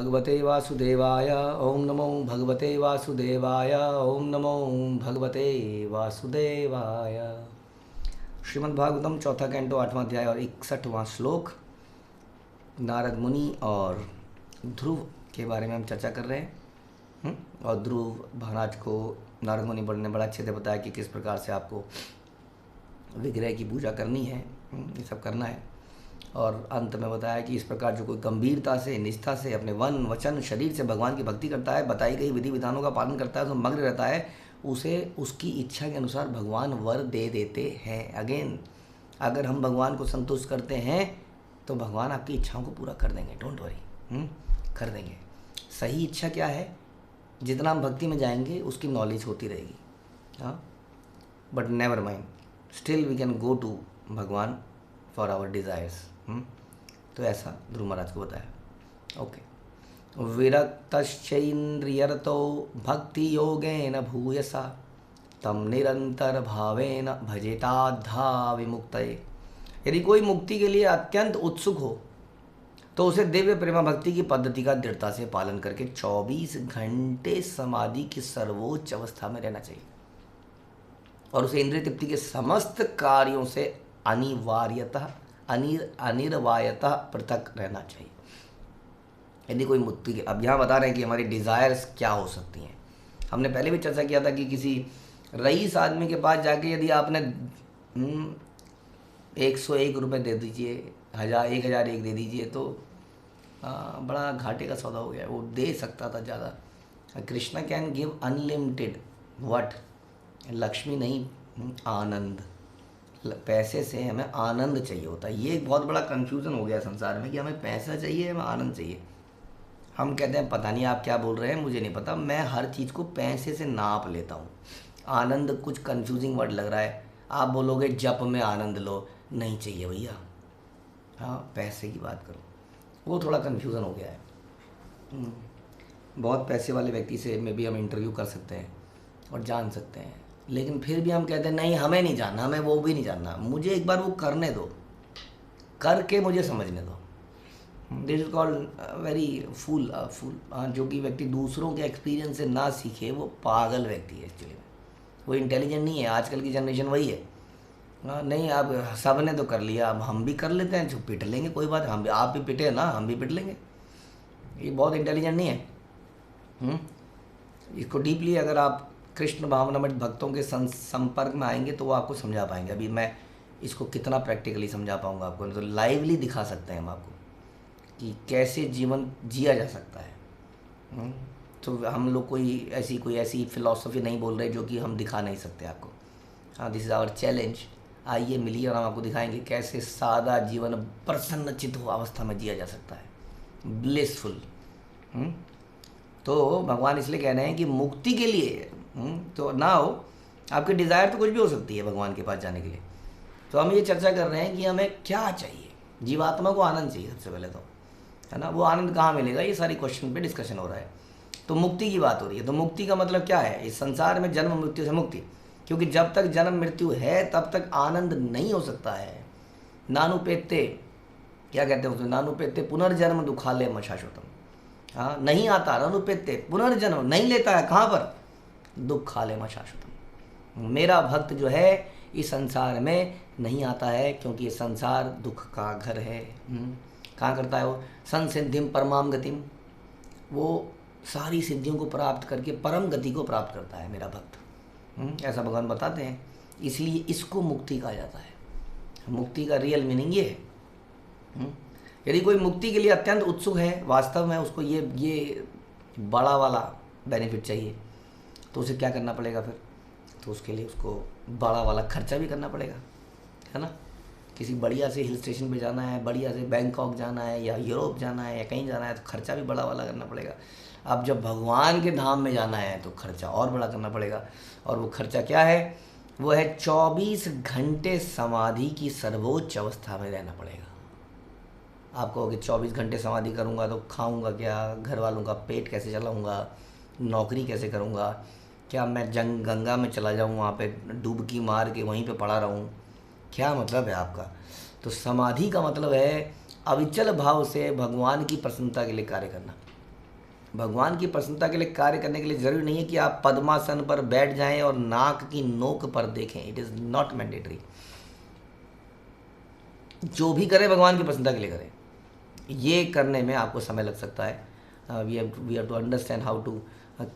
भगवते वासुदेवाय। ओम नमो भगवते वासुदेवाय। ओम नमो भगवते वासुदेवाय। श्रीमद् भागवतम चौथा कैंटो 8वां अध्याय और 61वां श्लोक। नारद मुनि और ध्रुव के बारे में हम चर्चा कर रहे हैं। और ध्रुव महाराज को नारद मुनि ने बड़ा अच्छे से बताया कि किस प्रकार से आपको विग्रह की पूजा करनी है, ये सब करना है। और अंत में बताया कि इस प्रकार जो कोई गंभीरता से, निष्ठा से अपने वन वचन शरीर से भगवान की भक्ति करता है, बताई गई विधि विधानों का पालन करता है, तो मग्न रहता है, उसे उसकी इच्छा के अनुसार भगवान वर दे देते हैं। अगेन, अगर हम भगवान को संतुष्ट करते हैं तो भगवान आपकी इच्छाओं को पूरा कर देंगे। डोंट वरी, कर देंगे। सही इच्छा क्या है? जितना हम भक्ति में जाएंगे उसकी नॉलेज होती रहेगी। हाँ, but never mind, still we can go to भगवान फॉर आवर डिज़ायर्स। तो ऐसा ध्रुव महाराज को बताया। ओके। विरक्तश्चैन्द्रियरतो भक्ति योगेन भूयसा तम निरंतर भावेन भजेताद्धा विमुक्तये। यदि कोई मुक्ति के लिए अत्यंत उत्सुक हो तो उसे दिव्य प्रेमा भक्ति की पद्धति का दृढ़ता से पालन करके 24 घंटे समाधि की सर्वोच्च अवस्था में रहना चाहिए और उसे इंद्रिय तृप्ति के समस्त कार्यों से अनिर्वायतः पृथक रहना चाहिए। यदि कोई मुक्ति, अब यहाँ बता रहे हैं कि हमारी डिज़ायर्स क्या हो सकती हैं। हमने पहले भी चर्चा किया था कि किसी रईस आदमी के पास जाके यदि आपने 101 रुपये दे दीजिए, 1001 दे दीजिए, तो बड़ा घाटे का सौदा हो गया। वो दे सकता था ज़्यादा। Krishna can give unlimited what, Lakshmi नहीं, आनंद। पैसे से हमें आनंद चाहिए होता है। ये एक बहुत बड़ा कन्फ्यूज़न हो गया संसार में कि हमें पैसा चाहिए, हमें आनंद चाहिए। हम कहते हैं पता नहीं आप क्या बोल रहे हैं, मुझे नहीं पता, मैं हर चीज़ को पैसे से नाप लेता हूँ। आनंद कुछ कन्फ्यूजिंग वर्ड लग रहा है। आप बोलोगे जप में आनंद लो, नहीं चाहिए भैया। हाँ, पैसे की बात करो, वो थोड़ा कन्फ्यूज़न हो गया है। बहुत पैसे वाले व्यक्ति से में भी हम इंटरव्यू कर सकते हैं और जान सकते हैं, लेकिन फिर भी हम कहते हैं नहीं, हमें नहीं जानना, हमें वो भी नहीं जानना, मुझे एक बार वो करने दो, करके मुझे समझने दो। दिस इज कॉल्ड वेरी फूल। जो कि व्यक्ति दूसरों के एक्सपीरियंस से ना सीखे वो पागल व्यक्ति है एक्चुअली। वो इंटेलिजेंट नहीं है। आजकल की जनरेशन वही है। नहीं, अब सब ने तो कर लिया, अब हम भी कर लेते हैं, जो पिट लेंगे कोई बात, हम भी, आप भी पिटे ना, हम भी पिट लेंगे। ये बहुत इंटेलिजेंट नहीं है। इसको डीपली अगर आप कृष्ण भावनामृत भक्तों के संपर्क में आएंगे तो वो आपको समझा पाएंगे। अभी मैं इसको कितना प्रैक्टिकली समझा पाऊंगा आपको, तो लाइवली दिखा सकते हैं हम आपको कि कैसे जीवन जिया जा सकता है। तो हम लोग कोई ऐसी फिलॉसफी नहीं बोल रहे जो कि हम दिखा नहीं सकते आपको। हाँ, दिस इज़ आवर चैलेंज। आइए मिलिए और हम आपको दिखाएंगे कैसे सादा जीवन प्रसन्नचित्त अवस्था में जिया जा सकता है, ब्लिसफुल। तो भगवान इसलिए कह रहे हैं कि मुक्ति के लिए तो ना हो, आपकी डिज़ायर तो कुछ भी हो सकती है भगवान के पास जाने के लिए। तो हम ये चर्चा कर रहे हैं कि हमें क्या चाहिए। जीवात्मा को आनंद चाहिए सबसे पहले तो, है ना। वो आनंद कहाँ मिलेगा, ये सारी क्वेश्चन पे डिस्कशन हो रहा है। तो मुक्ति की बात हो रही है। तो मुक्ति का मतलब क्या है? इस संसार में जन्म मृत्यु से मुक्ति, क्योंकि जब तक जन्म मृत्यु है तब तक आनंद नहीं हो सकता है। नानुपेत्ते, क्या कहते हैं उसमें, नानुपेत्ते पुनर्जन्म दुखालय शाश्वतम। हाँ, नहीं आता, नानुपेत्ते पुनर्जन्म नहीं लेता है, कहाँ पर? दुखालय शाश्वतम। मेरा भक्त जो है इस संसार में नहीं आता है, क्योंकि ये संसार दुख का घर है। कहाँ करता है वो? संसिद्धिम परमाम गतिम, वो सारी सिद्धियों को प्राप्त करके परम गति को प्राप्त करता है मेरा भक्त। ऐसा भगवान बताते हैं। इसलिए इसको मुक्ति कहा जाता है। मुक्ति का रियल मीनिंग ये है। यदि कोई मुक्ति के लिए अत्यंत उत्सुक है, वास्तव में उसको ये बड़ा वाला बेनिफिट चाहिए, तो उसे क्या करना पड़ेगा फिर? तो उसके लिए उसको बड़ा वाला खर्चा भी करना पड़ेगा, है ना। किसी बढ़िया से हिल स्टेशन पे जाना है, बढ़िया से बैंकॉक जाना है या यूरोप जाना है या कहीं जाना है, तो खर्चा भी बड़ा वाला करना पड़ेगा। अब जब भगवान के धाम में जाना है तो खर्चा और बड़ा करना पड़ेगा। और वो खर्चा क्या है? वो है 24 घंटे समाधि की सर्वोच्च अवस्था में रहना पड़ेगा। आप कहोगे 24 घंटे समाधि करूँगा तो खाऊँगा क्या, घर वालों का पेट कैसे चलाऊँगा, नौकरी कैसे करूँगा, क्या मैं गंगा में चला जाऊँ, वहाँ पे डुबकी मार के वहीं पे पड़ा रहूँ? क्या मतलब है आपका? तो समाधि का मतलब है अविचल भाव से भगवान की प्रसन्नता के लिए कार्य करना। भगवान की प्रसन्नता के लिए कार्य करने के लिए ज़रूरी नहीं है कि आप पद्मासन पर बैठ जाएं और नाक की नोक पर देखें। It is not mandatory. जो भी करें भगवान की प्रसन्नता के लिए करें। ये करने में आपको समय लग सकता है। We have to understand how to,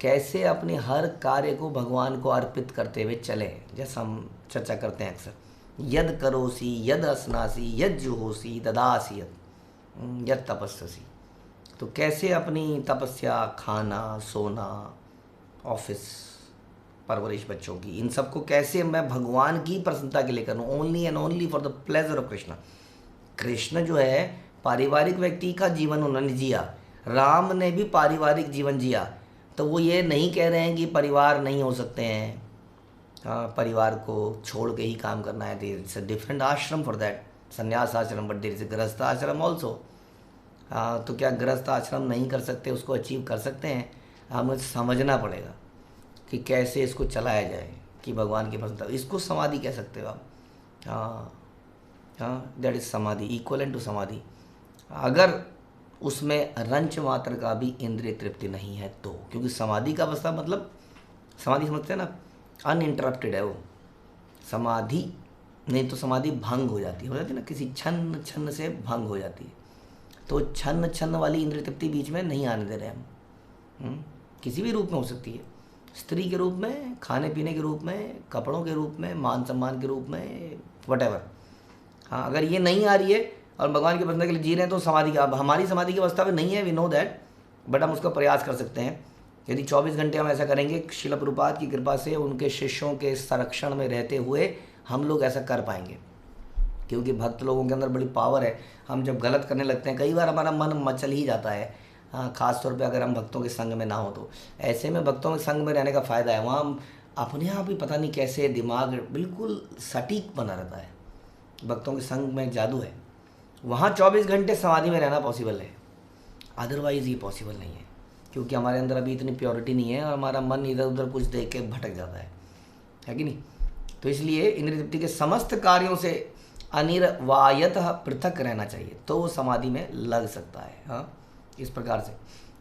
कैसे अपने हर कार्य को भगवान को अर्पित करते हुए चलें। जैसा हम चर्चा करते हैं अक्सर, यद करोसी यद असनासी यद जुहोसी ददासी यद तपस्यसी। तो कैसे अपनी तपस्या, खाना, सोना, ऑफिस, परवरिश बच्चों की, इन सबको कैसे मैं भगवान की प्रसन्नता के लिए करूँ, only and only for the pleasure of Krishna. Krishna जो है पारिवारिक व्यक्ति का जीवन उन्होंने जिया, राम ने भी पारिवारिक जीवन जिया। तो वो ये नहीं कह रहे हैं कि परिवार नहीं हो सकते हैं, हाँ, परिवार को छोड़ के ही काम करना है। इट्स अ डिफरेंट आश्रम फॉर दैट, संन्यास आश्रम, बट देयर इज अ गृहस्थ आश्रम ऑल्सो। तो क्या गृहस्थ आश्रम नहीं कर सकते, उसको अचीव कर सकते हैं। हमें समझना पड़ेगा कि कैसे इसको चलाया जाए कि भगवान की प्रसन्नता। इसको समाधि कह सकते हो आप। हाँ, दैट इज समाधि, इक्वलेंट टू समाधि। अगर उसमें रंच मात्र का भी इंद्रिय तृप्ति नहीं है तो, क्योंकि समाधि का अवस्था मतलब, समाधि समझते हैं ना, अनइंटरप्टेड है वो समाधि। नहीं तो समाधि भंग हो जाती है ना, किसी छन्न छन्न से भंग हो जाती है। तो छन्न छन्न वाली इंद्रिय तृप्ति बीच में नहीं आने दे रहे हम। किसी भी रूप में हो सकती है, स्त्री के रूप में, खाने पीने के रूप में, कपड़ों के रूप में, मान सम्मान के रूप में, वटेवर। हाँ, अगर ये नहीं आ रही है और भगवान की प्रसन्नता के लिए जी रहे हैं तो समाधि का, अब हमारी समाधि की अवस्था में नहीं है, वी नो दैट, बट हम उसका प्रयास कर सकते हैं। यदि 24 घंटे हम ऐसा करेंगे, शिल प्रभुपाद की कृपा से उनके शिष्यों के संरक्षण में रहते हुए हम लोग ऐसा कर पाएंगे। क्योंकि भक्त लोगों के अंदर बड़ी पावर है। हम जब गलत करने लगते हैं, कई बार हमारा मन मचल ही जाता है, हाँ, ख़ास तौर पे अगर हम भक्तों के संग में ना हो तो। ऐसे में भक्तों के संग में रहने का फ़ायदा है, वहाँ हम अपने आप ही पता नहीं कैसे दिमाग बिल्कुल सटीक बना रहता है। भक्तों के संग में जादू है, वहाँ 24 घंटे समाधि में रहना पॉसिबल है। अदरवाइज़ ये पॉसिबल नहीं है, क्योंकि हमारे अंदर अभी इतनी प्योरिटी नहीं है और हमारा मन इधर उधर कुछ देख के भटक जाता है कि नहीं। तो इसलिए इंद्रिय तृप्ति के समस्त कार्यों से अनिर्वायतः पृथक रहना चाहिए, तो वो समाधि में लग सकता है। हाँ, इस प्रकार से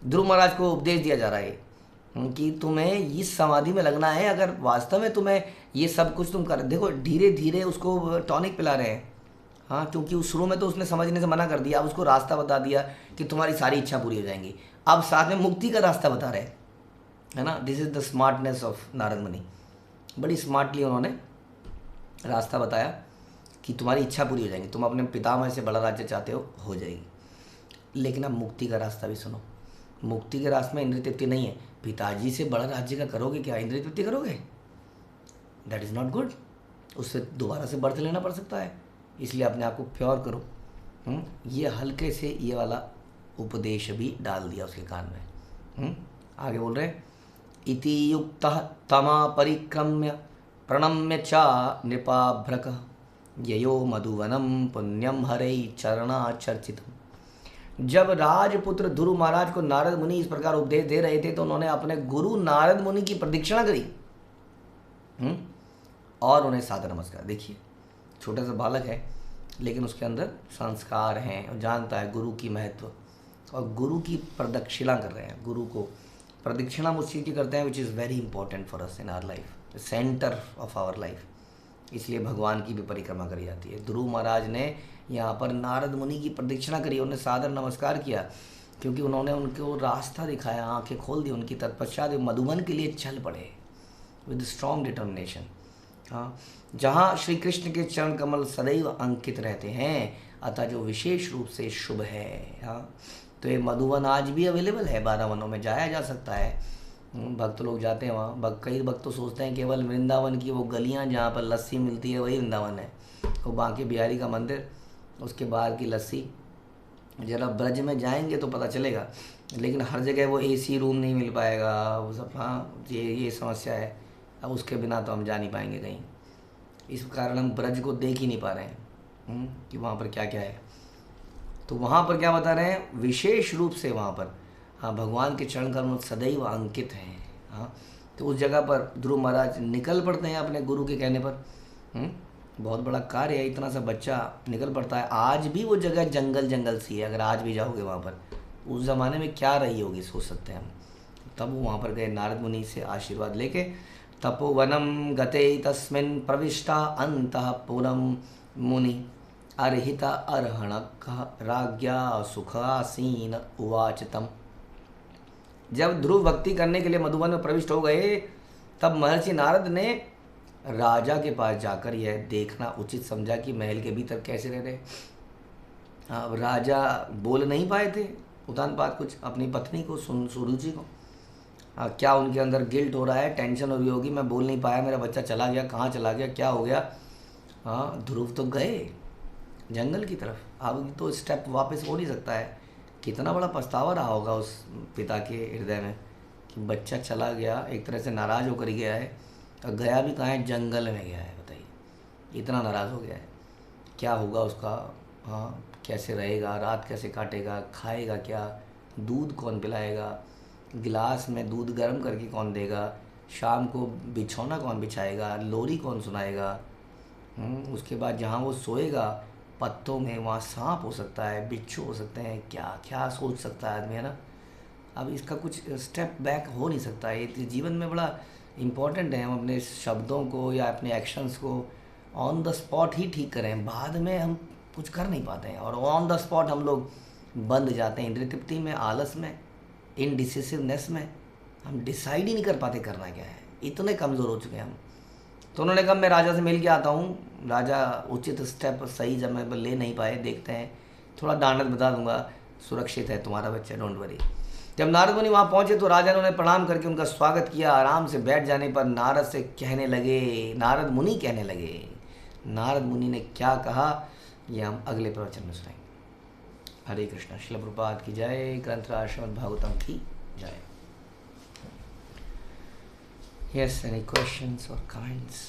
ध्रुव महाराज को उपदेश दिया जा रहा है कि तुम्हें इस समाधि में लगना है। अगर वास्तव में तुम्हें ये सब कुछ तुम कर, देखो धीरे धीरे उसको टॉनिक पिला रहे हैं। हाँ, क्योंकि उस शुरू में तो उसने समझने से मना कर दिया, अब उसको रास्ता बता दिया कि तुम्हारी सारी इच्छा पूरी हो जाएंगी। अब साथ में मुक्ति का रास्ता बता रहे हैं, है ना। This is the smartness of Narad मुनि। बड़ी स्मार्टली उन्होंने रास्ता बताया कि तुम्हारी इच्छा पूरी हो जाएगी, तुम अपने पितामह से बड़ा राज्य चाहते हो जाएगी। लेकिन अब मुक्ति का रास्ता भी सुनो। मुक्ति के रास्ते में इंद्रिय तृप्ति नहीं है। पिताजी से बड़ा राज्य का करोगे क्या, इंद्रिय तृप्ति करोगे? That is not good. उससे दोबारा से बर्थ लेना पड़ सकता है। इसलिए अपने आप को प्योर करो। ये हल्के से ये वाला उपदेश भी डाल दिया उसके कान में। आगे बोल रहे हैं, इति युक्तः तमा परिक्रम्य प्रणम्य चा नृपाभ्रक ययो मधुवनम पुण्यम हरै चरणाचर्चितम्। जब राजपुत्र ध्रुव महाराज को नारद मुनि इस प्रकार उपदेश दे रहे थे तो उन्होंने अपने गुरु नारद मुनि की प्रदक्षिणा करी और उन्हें सादर नमस्कार। देखिए, छोटा सा बालक है लेकिन उसके अंदर संस्कार हैं और जानता है गुरु की महत्व, और गुरु की प्रदक्षिणा कर रहे हैं। गुरु को प्रदक्षिणा उस चीज़ की करते हैं which is very important for us in our life, centre of our life. इसलिए भगवान की भी परिक्रमा करी जाती है। ध्रुव महाराज ने यहाँ पर नारद मुनि की प्रदक्षिणा करी, उन्हें सादर नमस्कार किया, क्योंकि उन्होंने उनको रास्ता दिखाया, आंखें खोल दी उनकी। तत्पश्चात मधुबन के लिए चल पड़े विद स्ट्रॉन्ग डिटर्मिनेशन। हाँ, जहाँ श्री कृष्ण के चरण कमल सदैव अंकित रहते हैं, अतः जो विशेष रूप से शुभ है। हाँ, तो ये मधुवन आज भी अवेलेबल है, 12 वनों में जाया जा सकता है। भक्त लोग जाते हैं वहाँ। कई भक्त तो सोचते हैं केवल वृंदावन की वो गलियाँ जहाँ पर लस्सी मिलती है वही वृंदावन है, वो बांके बिहारी का मंदिर, उसके बाहर की लस्सी। जरा ब्रज में जाएंगे तो पता चलेगा, लेकिन हर जगह वो एसी रूम नहीं मिल पाएगा, वो सब। हाँ, ये समस्या है। अब उसके बिना तो हम जा नहीं पाएंगे कहीं। इस कारण हम ब्रज को देख ही नहीं पा रहे हैं कि वहाँ पर क्या क्या है। तो वहाँ पर क्या बता रहे हैं, विशेष रूप से वहाँ पर, हाँ, भगवान के चरण कमल सदैव अंकित हैं। हाँ, तो उस जगह पर ध्रुव महाराज निकल पड़ते हैं अपने गुरु के कहने पर। बहुत बड़ा कार्य है, इतना सा बच्चा निकल पड़ता है। आज भी वो जगह जंगल जंगल सी है, अगर आज भी जाओगे वहाँ पर उस ज़माने में क्या रही होगी सोच सकते हैं हम। तब वो वहाँ पर गए नारद मुनि से आशीर्वाद लेके। तपोवनम गते तस्मिन् प्रविष्टा अंतःपुरम मुनि अर्हिता अर्हणक राज्ञा सुखासीन उवाच तम। जब ध्रुव भक्ति करने के लिए मधुवन में प्रविष्ट हो गए, तब महर्षि नारद ने राजा के पास जाकर यह देखना उचित समझा कि महल के भीतर कैसे रह रहे। अब राजा बोल नहीं पाए थे उतान पात कुछ अपनी पत्नी को, सुरुचि को। क्या उनके अंदर गिल्ट हो रहा है, टेंशन हो रही होगी, मैं बोल नहीं पाया, मेरा बच्चा चला गया, कहाँ चला गया, क्या हो गया। हाँ, ध्रुव तो गए जंगल की तरफ, अब तो स्टेप वापस हो नहीं सकता है। कितना बड़ा पछतावा रहा होगा उस पिता के हृदय में कि बच्चा चला गया, एक तरह से नाराज़ होकर गया है, और गया भी कहाँ है, जंगल में गया है। बताइए, इतना नाराज़ हो गया है, क्या होगा उसका। हाँ, कैसे रहेगा, रात कैसे काटेगा, खाएगा क्या, दूध कौन पिलाएगा, गिलास में दूध गर्म करके कौन देगा, शाम को बिछौना कौन बिछाएगा, लोरी कौन सुनाएगा। उसके बाद जहाँ वो सोएगा पत्तों में, वहाँ सांप हो सकता है, बिच्छू हो सकते हैं, क्या क्या सोच सकता है आदमी, है ना। अब इसका कुछ स्टेप बैक हो नहीं सकता है। ये जीवन में बड़ा इम्पॉर्टेंट है हम अपने शब्दों को या अपने एक्शंस को ऑन द स्पॉट ही ठीक करें। बाद में हम कुछ कर नहीं पाते हैं, और ऑन द स्पॉट हम लोग बंद जाते हैं इंद्रिय में, आलस में, इनडिसिसिवनेस में। हम डिसाइड ही नहीं कर पाते करना क्या है, इतने कमज़ोर हो चुके हैं हम। तो उन्होंने कहा मैं राजा से मिल के आता हूँ। राजा उचित स्टेप सही समय पर ले नहीं पाए, देखते हैं, थोड़ा डांडत बता दूंगा, सुरक्षित है तुम्हारा बच्चा, डोंट वरी। जब नारद मुनि वहाँ पहुँचे तो राजा ने उन्हें प्रणाम करके उनका स्वागत किया। आराम से बैठ जाने पर नारद मुनि कहने लगे, नारद मुनि ने क्या कहा ये हम अगले प्रवचन में सुनेंगे। हरे कृष्णा। श्रील प्रभुपाद की जय। ग्रंथराज श्रीमद् भागवतम की जय। Yes, any questions or comments?